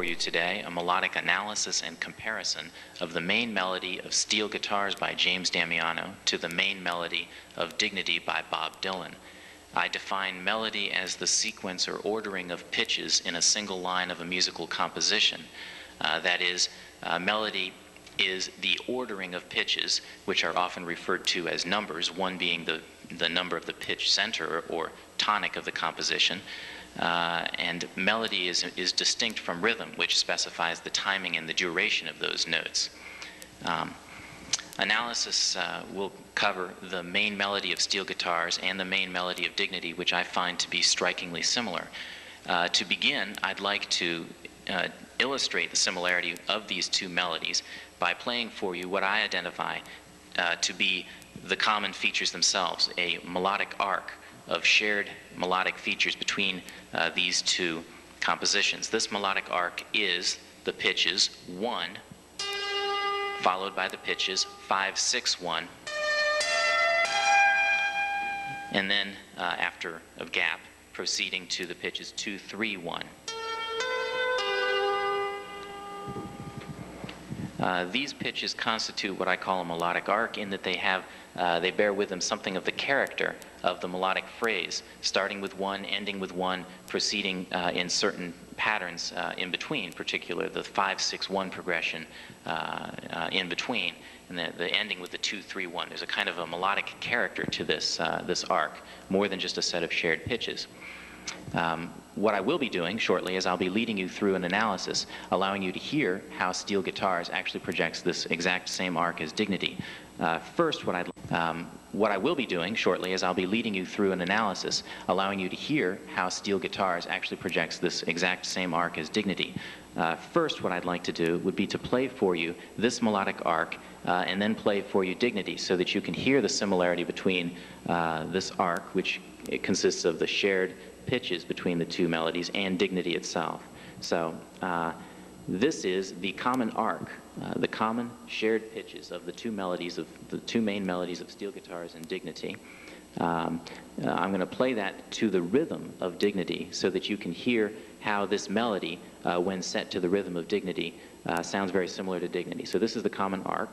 you today a melodic analysis and comparison of the main melody of Steel Guitars by James Damiano to the main melody of Dignity by Bob Dylan. I define melody as the sequence or ordering of pitches in a single line of a musical composition. That is, melody is the ordering of pitches, which are often referred to as numbers, one being the number of the pitch center or tonic of the composition. And melody is distinct from rhythm, which specifies the timing and the duration of those notes. Analysis will cover the main melody of Steel Guitars and the main melody of Dignity, which I find to be strikingly similar. To begin, I'd like to illustrate the similarity of these two melodies by playing for you what I identify to be the common features themselves, a melodic arc of shared melodic features between these two compositions. This melodic arc is the pitches 1, followed by the pitches 5, 6, 1, and then after a gap, proceeding to the pitches 2, 3, 1. These pitches constitute what I call a melodic arc in that they bear with them something of the character of the melodic phrase, starting with 1, ending with 1, proceeding in certain patterns in between, particularly the 5, 6, 1 progression in between, and the ending with the 2, 3, 1. There's a kind of a melodic character to this arc, more than just a set of shared pitches. What I will be doing shortly is I'll be leading you through an analysis, allowing you to hear how Steel Guitars actually projects this exact same arc as Dignity. First, what I will be doing shortly is I'll be leading you through an analysis, allowing you to hear how Steel Guitars actually projects this exact same arc as Dignity. First, what I'd like to do would be to play for you this melodic arc and then play for you Dignity, so that you can hear the similarity between this arc, which it consists of the shared pitches between the two melodies, and Dignity itself. So this is the common arc, the common shared pitches of the two melodies of the two main melodies of Steel Guitars and Dignity. I'm going to play that to the rhythm of Dignity so that you can hear how this melody, when set to the rhythm of Dignity, sounds very similar to Dignity. So this is the common arc.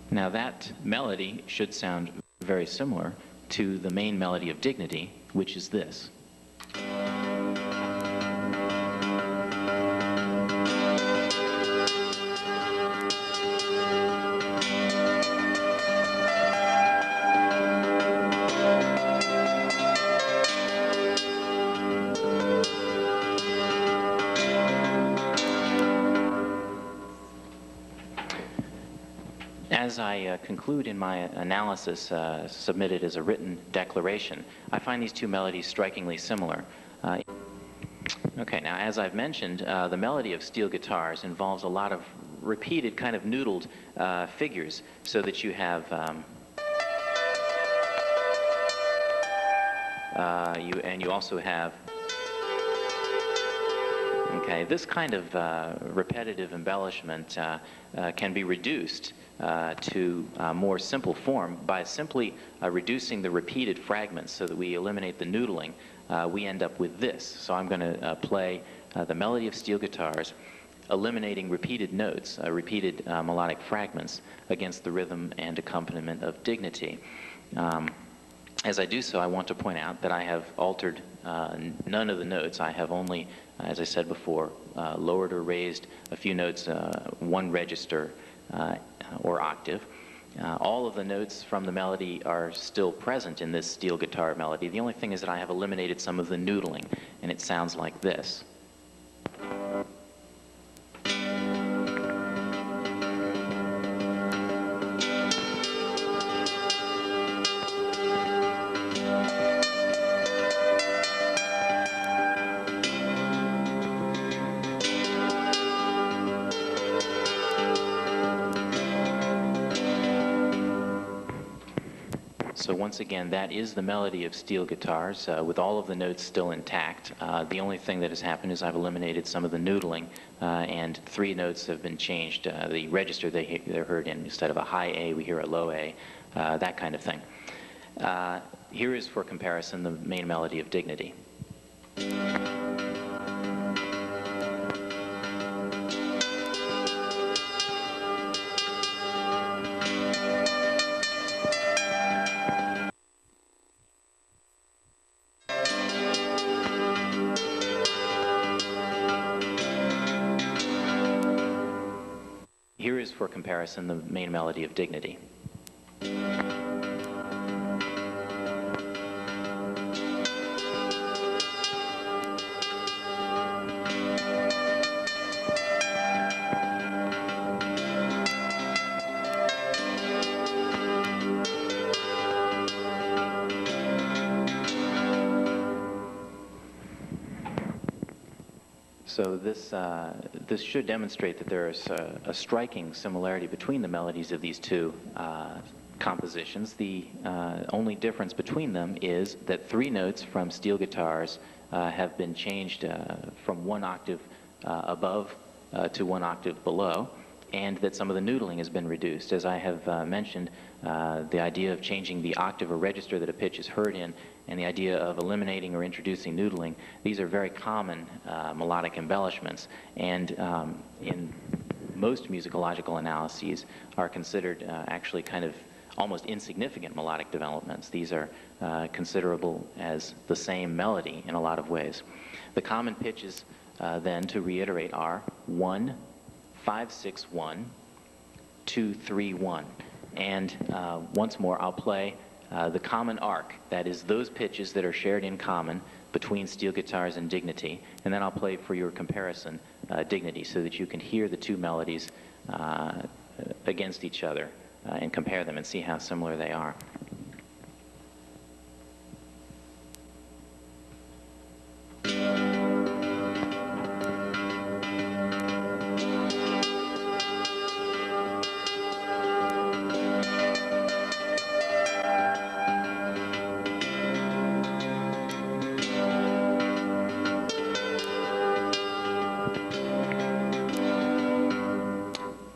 Now that melody should sound very similar to the main melody of Dignity, which is this. As I conclude in my analysis submitted as a written declaration, I find these two melodies strikingly similar. Okay, now as I've mentioned, the melody of Steel Guitars involves a lot of repeated kind of noodled figures, so that you have you also have, okay, this kind of repetitive embellishment can be reduced to a more simple form by simply reducing the repeated fragments so that we eliminate the noodling. We end up with this. So I'm going to play the melody of Steel Guitars, eliminating repeated notes, repeated melodic fragments against the rhythm and accompaniment of Dignity. As I do so, I want to point out that I have altered none of the notes. I have only, as I said before, lowered or raised a few notes, one register or octave. All of the notes from the melody are still present in this steel guitar melody. The only thing is that I have eliminated some of the noodling, and it sounds like this. So once again, that is the melody of steel guitars with all of the notes still intact. The only thing that has happened is I've eliminated some of the noodling and 3 notes have been changed. The register they're heard in, instead of a high A, we hear a low A, that kind of thing. Here is, for comparison, the main melody of Dignity. Here is, for comparison, the main melody of Dignity. So this should demonstrate that there is a striking similarity between the melodies of these 2 compositions. The only difference between them is that 3 notes from steel guitars have been changed from 1 octave above to 1 octave below, and that some of the noodling has been reduced. As I have mentioned, the idea of changing the octave or register that a pitch is heard in, and the idea of eliminating or introducing noodling, these are very common melodic embellishments, and in most musicological analyses are considered actually kind of almost insignificant melodic developments. These are considerable as the same melody in a lot of ways. The common pitches then, to reiterate, are 1, 5, 6, 1, 2, 3, 1. And once more, I'll play the common arc, that is those pitches that are shared in common between steel guitars and Dignity, and then I'll play for your comparison Dignity, so that you can hear the 2 melodies against each other and compare them and see how similar they are.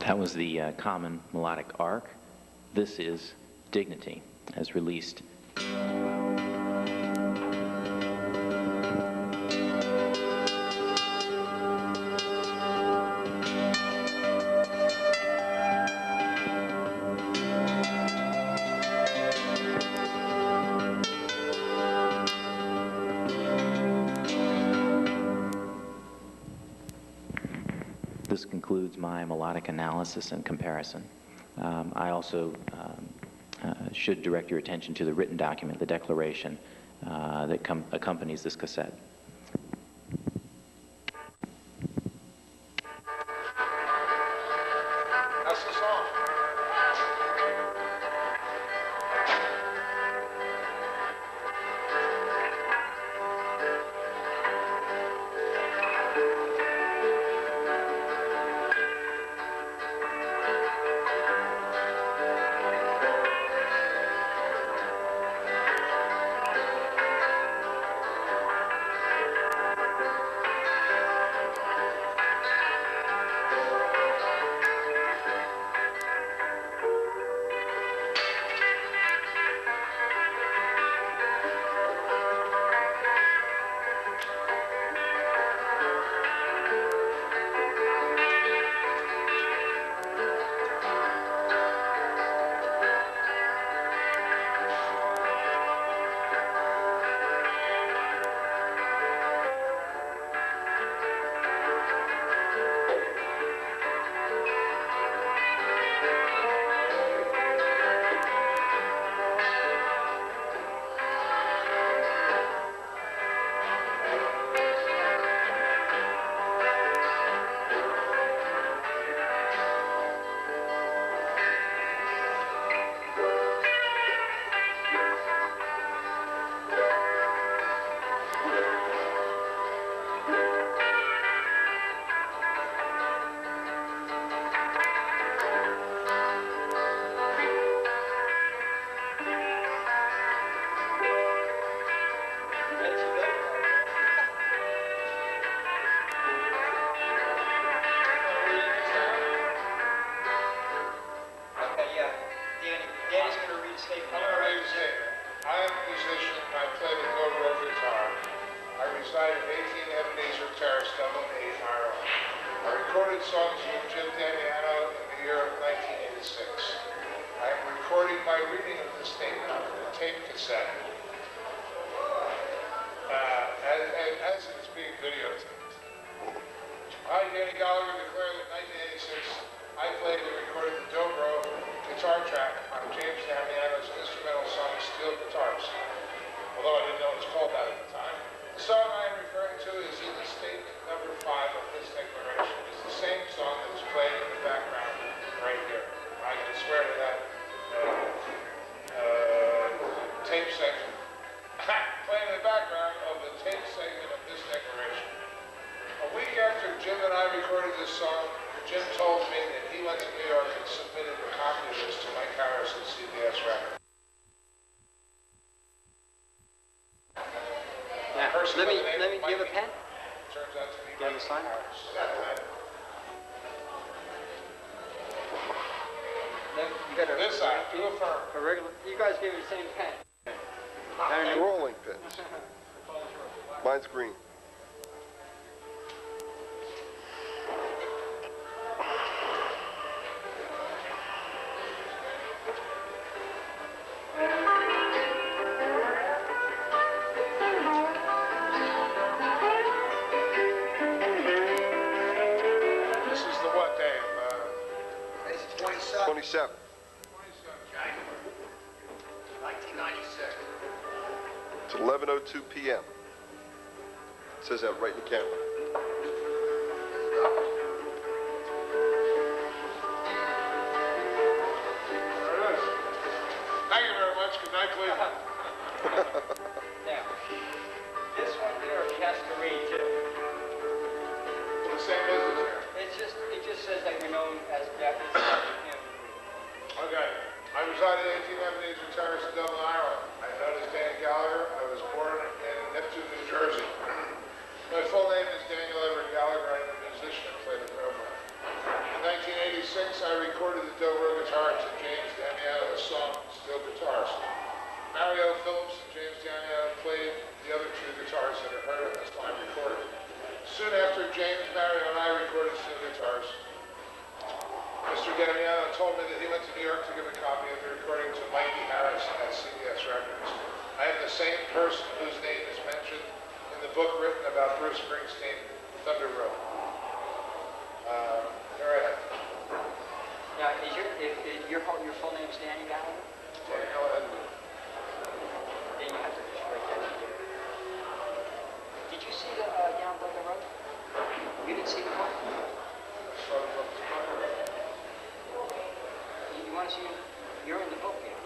That was the common melodic arc. This is Dignity, as released. This concludes my melodic analysis and comparison. I also should direct your attention to the written document, the declaration that accompanies this cassette. That's the song. I am a musician. I play the dobro guitar. I reside at 18 Ebenezer Terrace, Dublin, 8, Ireland. I recorded songs with Jim Damiano in the year of 1986. I am recording my reading of this statement on a tape cassette. As it is being videotaped. I, Danny Gallagher, declare that in 1986, I played and recorded the dobro guitar track on James Damiano's instrumental song, Steel Guitars. Although I didn't know it was called that at the time. The song I am referring to is in the statement number 5 of this declaration. It's the same song that is played in the background right here. I can swear to that tape section. Playing in the background of the tape segment of this declaration. A week after Jim and I recorded this song, Jim told me that he went to New York and submitted a copy of this to Mike Harris at CBS Records. Yeah. Let me give a pen. Turns out to be Do you have a sign? You got This side, to affirm. a regular. You guys give me the same pen. Rolling pins. Mine's green. This is the what, Dave? It's 27. 27. 1996. It's 11:02 p.m. It says that right in the camera. There it is. Thank you very much. Good night, Cleveland. Now, this one here he has to read too. The same business here. It just says that you're known as Jack. It's not him. Okay. I reside at 18 Ebenezer Terrace in Dublin, Ireland. I'm known as Dan Gallagher. I was born in Nipton, New Jersey. My full name is Daniel Everett Gallagher. I'm a musician and play the dobro. In 1986, I recorded the dobro guitar to James Damiano's song, Steel Guitars. Mario Phillips and James Damiano played the other two guitars that are heard on this line recorded. Soon after James, Mario, and I recorded Steel Guitars, Mr. Damiano told me that he went to New York to give a copy of the recording to Mikey Harris at CBS Records. I am the same person whose name is mentioned in the book written about Bruce Springsteen, Thunder Road. Here I am. Now, if your full name is Danny Gallagher? Daniel Edward. Then you have to just write that in here. Did you see the down Thunder Road? You didn't see the book? You want to see? You're in the book here.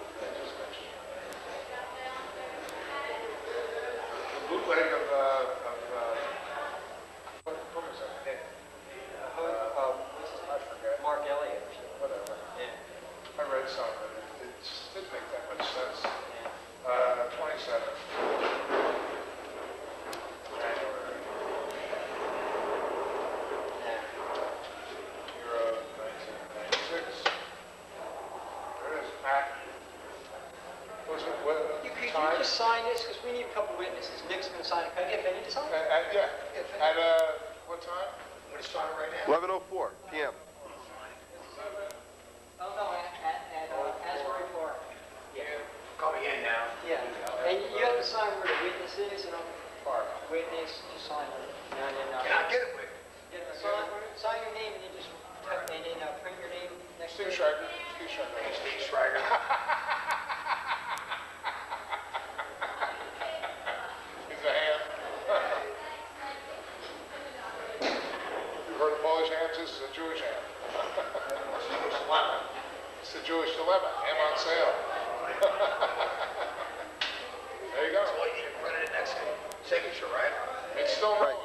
The bootleg of what is that? What's his name? I forget. Mark Elliott or something. Whatever. Yeah. I read some of it. It just didn't make that much sense. Yeah. 27. January. Yeah. Year of 1996. There it is. Was it what? Could Time? you just sign this? Because we need a couple witnesses. Nick's going to sign it. Can I get Benny to sign it? Yeah. At what time? What is starting right now? 11:04 p.m. Oh, no, at Asbury Park. Yeah. Coming in now. Yeah. And you have to sign where the witness is, Park. Witness, just sign it. No. Can I get it with? Yeah, sign your name and then just print your name next to Steve it. Schreiber. Steve Schreiber. Hey, Steve Schreiber. He's a ham. You've heard of Polish hams? This is a Jewish ham. It's the Jewish dilemma. Ham on sale. There you go. Well, you need to print it next signature, right? It's still Right.